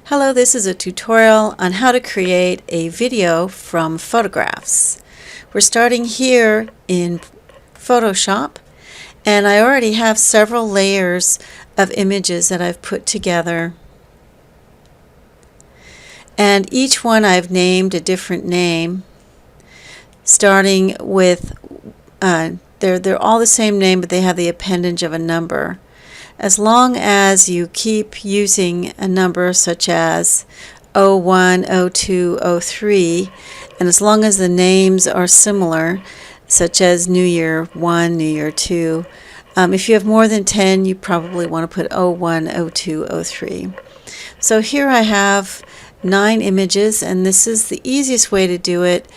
Hello, this is a tutorial on how to create a video from photographs. We're starting here in Photoshop, and I already have several layers of images that I've put together. And each one I've named a different name, starting with, they're all the same name, but they have the appendage of a number. As long as you keep using a number such as 01, 02, 03, and as long as the names are similar, such as New Year 1, New Year 2, if you have more than 10, you probably want to put 01, 02, 03. So here I have 9 images, and this is the easiest way to do it.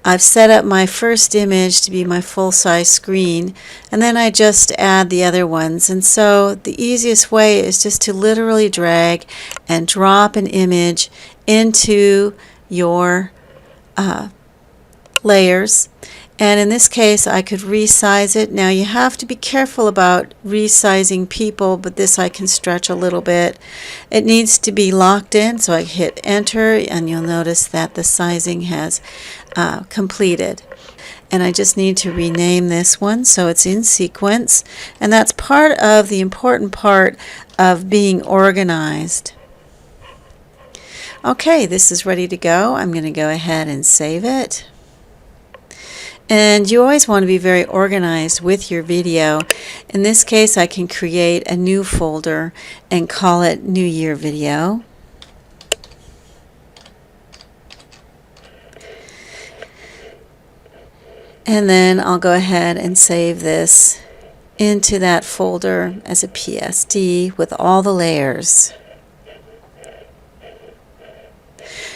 I've set up my first image to be my full-size screen, and then I just add the other ones. And so the easiest way is just to literally drag and drop an image into your layers. And in this case, I could resize it. Now you have to be careful about resizing people, but this I can stretch a little bit. It needs to be locked in, so I hit enter, and you'll notice that the sizing has completed. And I just need to rename this one so it's in sequence. And that's part of the important part of being organized. Okay, this is ready to go. I'm going to go ahead and save it. And you always want to be very organized with your video. In this case, I can create a new folder and call it New Year Video. And then I'll go ahead and save this into that folder as a PSD with all the layers.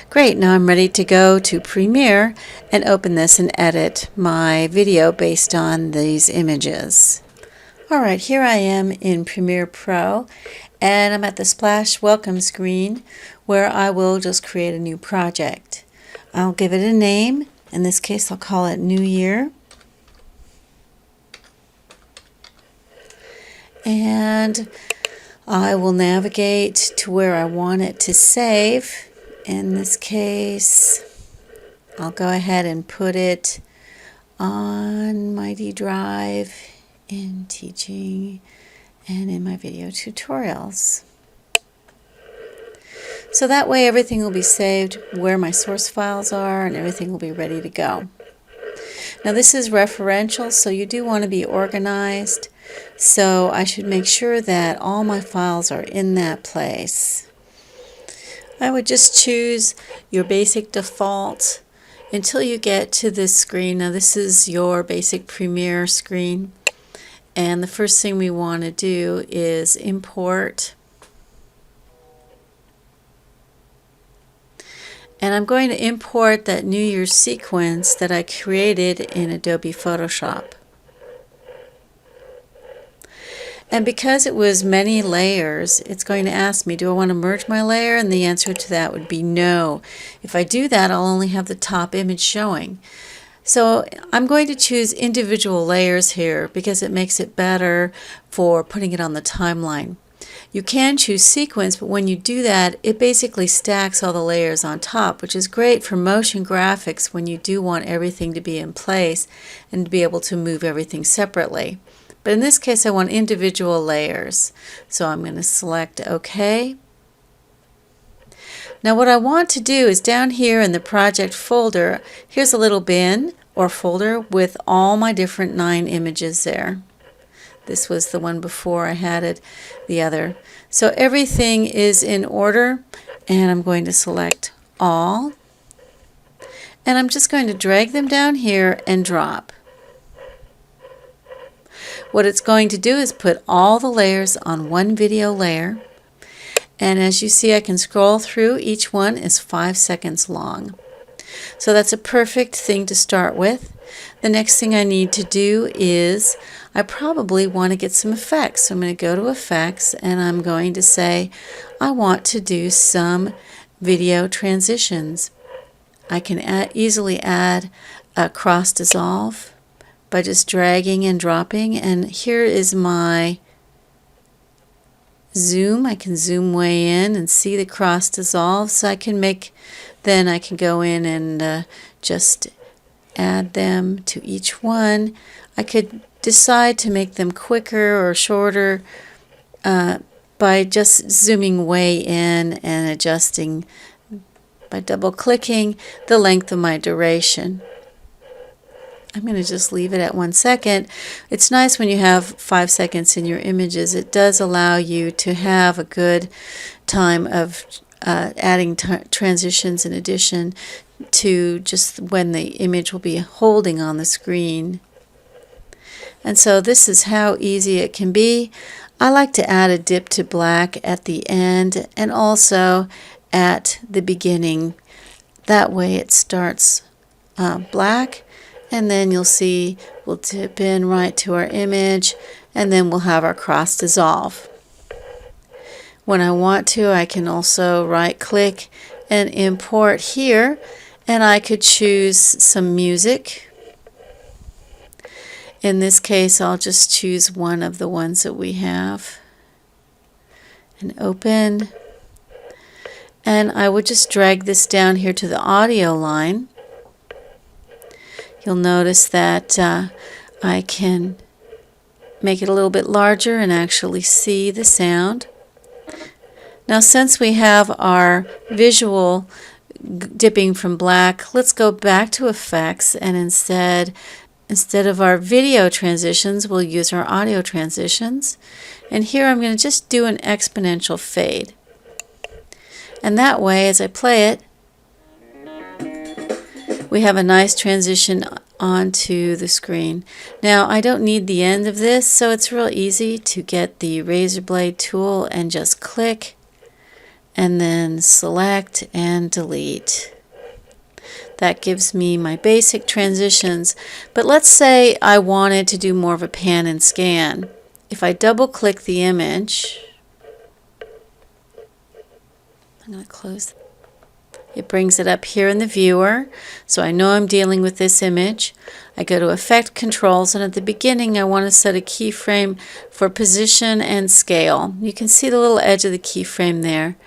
Great, now I'm ready to go to Premiere and open this and edit my video based on these images. Alright, here I am in Premiere Pro, and I'm at the Splash Welcome screen where I will just create a new project. I'll give it a name. In this case, I'll call it New Year. And I will navigate to where I want it to save. In this case, I'll go ahead and put it on my D drive in teaching and in my video tutorials. So that way everything will be saved where my source files are, and everything will be ready to go. Now this is referential, so you do want to be organized. So I should make sure that all my files are in that place. I would just choose your basic default until you get to this screen. Now this is your basic Premiere screen, and the first thing we want to do is import. And I'm going to import that New Year's sequence that I created in Adobe Photoshop. And because it was many layers, it's going to ask me, do I want to merge my layer? And the answer to that would be no. If I do that, I'll only have the top image showing. So I'm going to choose individual layers here because it makes it better for putting it on the timeline. You can choose sequence, but when you do that, it basically stacks all the layers on top, which is great for motion graphics when you do want everything to be in place and to be able to move everything separately. But in this case, I want individual layers. So I'm going to select OK. Now what I want to do is down here in the project folder, here's a little bin or folder with all my different 9 images there. This was the one before I had it, the other. So everything is in order, and I'm going to select all. And I'm just going to drag them down here and drop. What it's going to do is put all the layers on one video layer. And as you see, I can scroll through. Each one is 5 seconds long. So that's a perfect thing to start with. The next thing I need to do is I probably want to get some effects. So I'm going to go to Effects, and I'm going to say I want to do some video transitions. I can easily add a cross dissolve by just dragging and dropping, and here is my zoom. I can zoom way in and see the cross dissolve. So I can then I can go in and just add them to each one. I could decide to make them quicker or shorter by just zooming way in and adjusting by double clicking the length of my duration. I'm going to just leave it at 1 second. It's nice when you have 5 seconds in your images. It does allow you to have a good time of adding transitions in addition to just when the image will be holding on the screen. And so this is how easy it can be. I like to add a dip to black at the end and also at the beginning. That way it starts black, and then you'll see we'll dip in right to our image, and then we'll have our cross dissolve. When I want to, I can also right click and import here, and I could choose some music. In this case, I'll just choose one of the ones that we have and open. And I would just drag this down here to the audio line. You'll notice that I can make it a little bit larger and actually see the sound. Now, since we have our visual dipping from black, let's go back to effects, and instead of our video transitions, we'll use our audio transitions. And here I'm going to just do an exponential fade. And that way, as I play it, we have a nice transition onto the screen. Now, I don't need the end of this, so it's real easy to get the razor blade tool and just click and then select and delete. That gives me my basic transitions. But let's say I wanted to do more of a pan and scan. If I double click the image, I'm going to close. It brings it up here in the viewer, so I know I'm dealing with this image. I go to Effect Controls, and at the beginning I want to set a keyframe for position and scale. You can see the little edge of the keyframe there.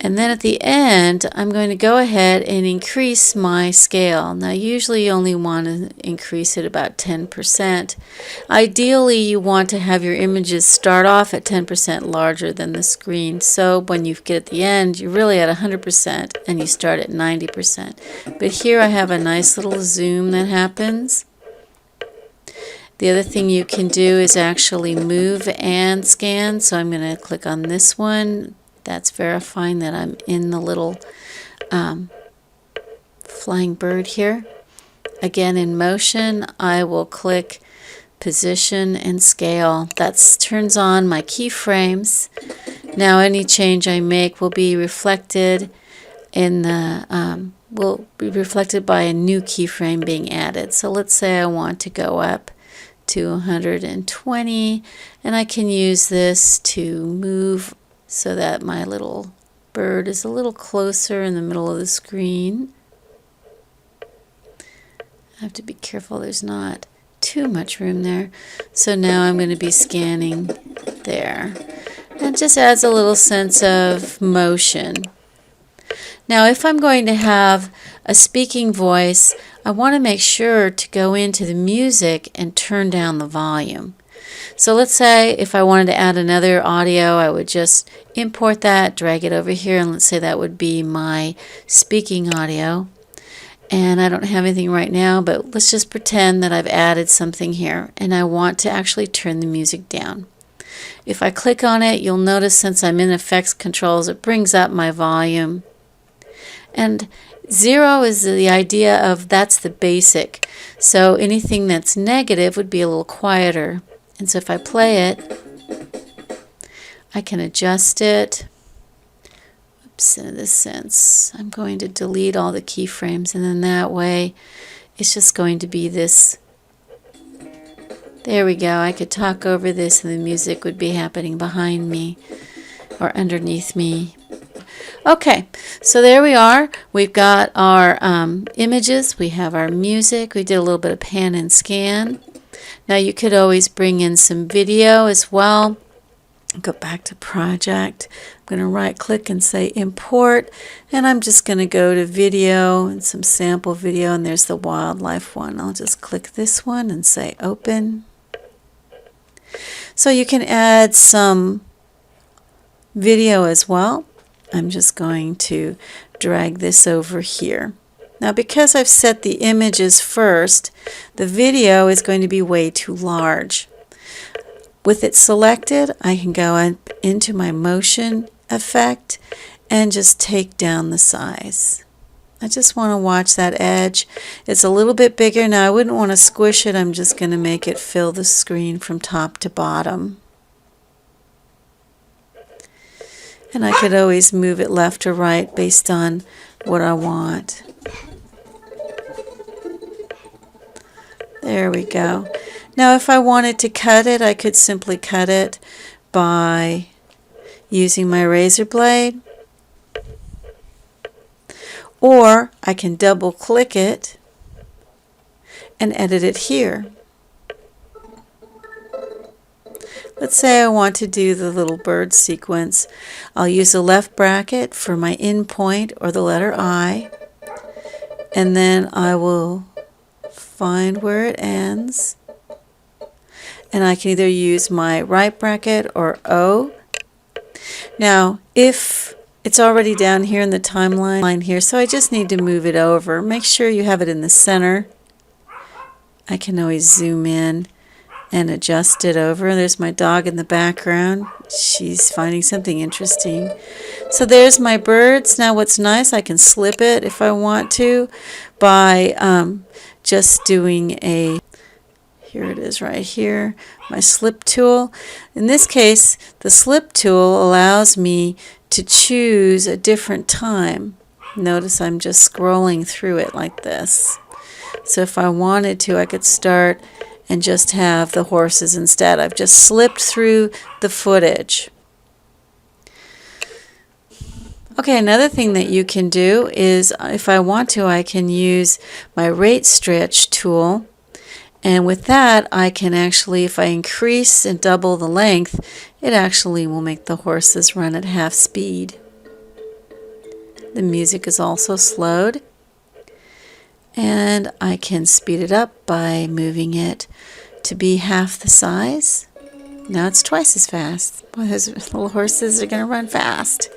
And then at the end, I'm going to go ahead and increase my scale. Now, usually you only want to increase it about 10%. Ideally, you want to have your images start off at 10% larger than the screen. So when you get at the end, you're really at 100% and you start at 90%. But here I have a nice little zoom that happens. The other thing you can do is actually move and scan. So I'm going to click on this one. That's verifying that I'm in the little flying bird here. Again, in motion, I will click position and scale. That turns on my keyframes. Now any change I make will be reflected in the will be reflected by a new keyframe being added. So let's say I want to go up to 120, and I can use this to move so that my little bird is a little closer in the middle of the screen. I have to be careful there's not too much room there. So now I'm going to be scanning there. And it just adds a little sense of motion. Now, if I'm going to have a speaking voice, I want to make sure to go into the music and turn down the volume. So let's say if I wanted to add another audio, I would just import that, drag it over here, and let's say that would be my speaking audio. And I don't have anything right now, but let's just pretend that I've added something here, and I want to actually turn the music down. If I click on it, you'll notice since I'm in Effects Controls, it brings up my volume. And 0 is the idea of that's the basic. So anything that's negative would be a little quieter. And so if I play it, I can adjust it. Oops, in this sense, I'm going to delete all the keyframes, and then that way it's just going to be this. There we go. I could talk over this and the music would be happening behind me or underneath me. Okay, so there we are. We've got our images. We have our music. We did a little bit of pan and scan. Now you could always bring in some video as well. Go back to project. I'm going to right click and say import, and I'm just going to go to video and some sample video, and there's the wildlife one. I'll just click this one and say open. So you can add some video as well. I'm just going to drag this over here. Now because I've set the images first, the video is going to be way too large. With it selected, I can go into my motion effect and just take down the size. I just want to watch that edge. It's a little bit bigger. Now I wouldn't want to squish it. I'm just going to make it fill the screen from top to bottom. And I could always move it left or right based on what I want. There we go. Now if I wanted to cut it, I could simply cut it by using my razor blade. Or I can double click it and edit it here. Let's say I want to do the little bird sequence. I'll use the left bracket for my end point or the letter I, and then I will find where it ends, and I can either use my right bracket or O. Now if it's already down here in the timeline here, so I just need to move it over. Make sure you have it in the center. I can always zoom in and adjust it over. There's my dog in the background. She's finding something interesting. So there's my birds. Now what's nice, I can slip it if I want to by just doing a, here it is right here, my slip tool. In this case, the slip tool allows me to choose a different time. Notice I'm just scrolling through it like this. So if I wanted to, I could start and just have the horses instead. I've just slipped through the footage. Okay, another thing that you can do is, if I want to, I can use my rate stretch tool, and with that I can actually, if I increase and double the length, it actually will make the horses run at half speed. The music is also slowed, and I can speed it up by moving it to be half the size. Now it's twice as fast. Boy, those little horses are going to run fast.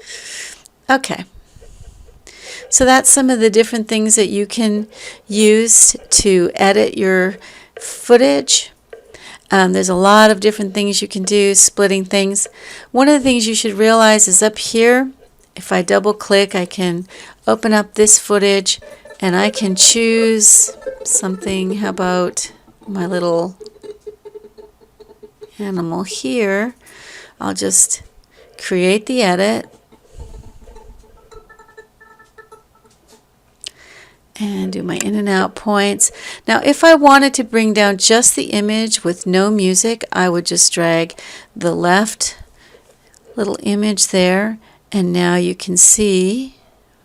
Okay, so that's some of the different things that you can use to edit your footage. There's a lot of different things you can do, splitting things. One of the things you should realize is up here, if I double click, I can open up this footage and I can choose something. How about my little animal here? I'll just create the edit and do my in and out points. Now if I wanted to bring down just the image with no music, I would just drag the left little image there, and now you can see,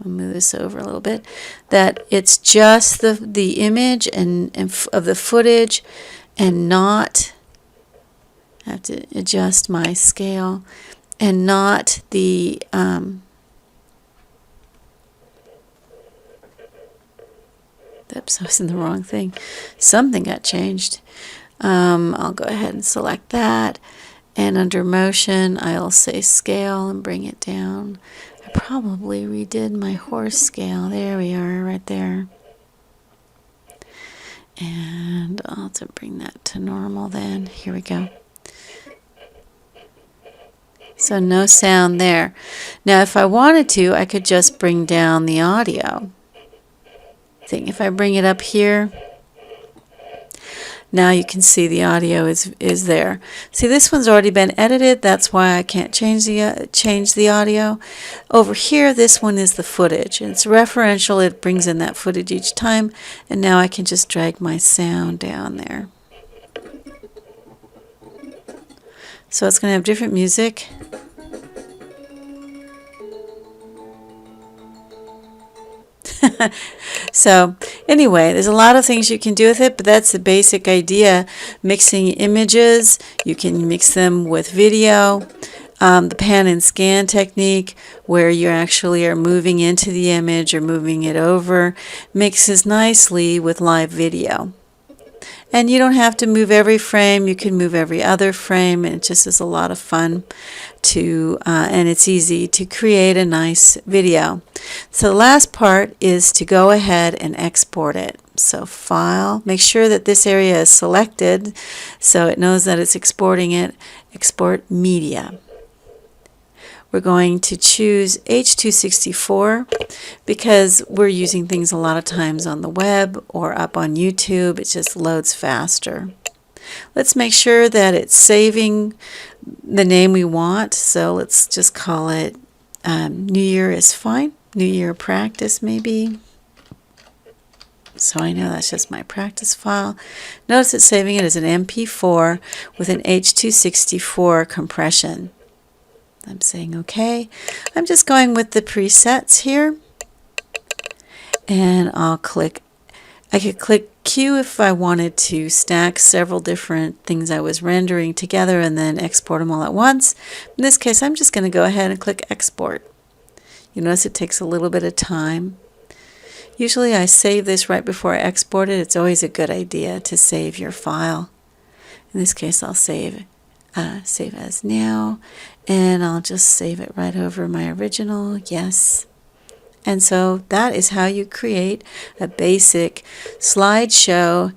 I'll move this over a little bit, that it's just the image and of the footage, and not, I have to adjust my scale, and not the oops, I was in the wrong thing. Something got changed. I'll go ahead and select that, and under motion I'll say scale and bring it down. I probably redid my horse scale. There we are, right there. And I'll have to bring that to normal then. Here we go. So no sound there. Now if I wanted to, I could just bring down the audio. If I bring it up here, now you can see the audio is there. See, this one's already been edited. That's why I can't change the audio. Over here, this one is the footage, and it's referential. It brings in that footage each time, and now I can just drag my sound down there. So it's going to have different music. So anyway, there's a lot of things you can do with it, but that's the basic idea. Mixing images, you can mix them with video. the pan and scan technique, where you actually are moving into the image or moving it over, mixes nicely with live video. And you don't have to move every frame, you can move every other frame, and it just is a lot of fun and it's easy to create a nice video. So the last part is to go ahead and export it. So File, make sure that this area is selected so it knows that it's exporting it. Export Media. We're going to choose H.264 because we're using things a lot of times on the web or up on YouTube. It just loads faster. Let's make sure that it's saving the name we want. So let's just call it New Year is fine. New Year Practice maybe. So I know that's just my practice file. Notice it's saving it as an MP4 with an H.264 compression. I'm saying OK. I'm just going with the presets here, and I could click Q if I wanted to stack several different things I was rendering together and then export them all at once. In this case, I'm just going to go ahead and click Export. You notice it takes a little bit of time. Usually I save this right before I export it. It's always a good idea to save your file. In this case, I'll save as now, and I'll just save it right over my original. Yes. And so that is how you create a basic slideshow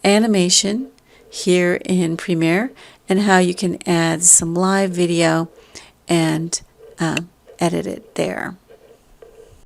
animation here in Premiere, and how you can add some live video and edit it there.